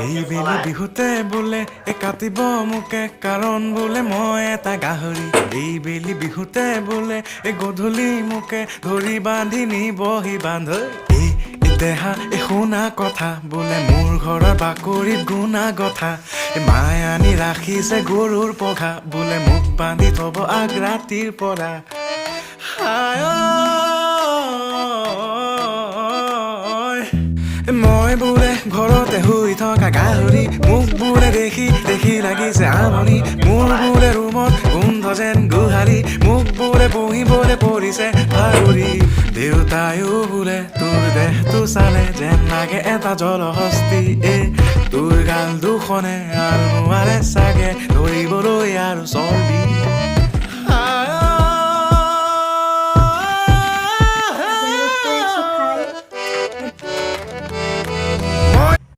এইবেলি বিহুতে বোলে কাটিব মোকে কাৰণ বোলে মই এটা গাহৰি এইবেলি বিহুতে বোলে গধূলি মোকে ধৰি বান্ধি নিবহি বান্ধ এই দেহা শুনা কথা বোলে মোৰ ঘৰৰ বাকৰিত গুণা গথা মায়ে আনি ৰাখিছে গৰুৰ পঘা বোলে মোক বান্ধি থব আগ ৰাতিৰ পৰা হায় মই বোলে ঘৰতে শুই থকা গাহৰি মোক বোলে দেখি দেখি লাগিছে আমনি মোৰ বোলে ৰুমত গোন্ধ যেন গোহালি মোক বোলে বহিবলৈ পৰিছে ভাগৰি দেউতায়ো বোলে তোৰ দেহটো চালে যেন লাগে এটা জলহস্তি তোৰ গাল দুখনে আৰু নোৱাৰে চাগে ধৰিবলৈ আৰু চৰ্বি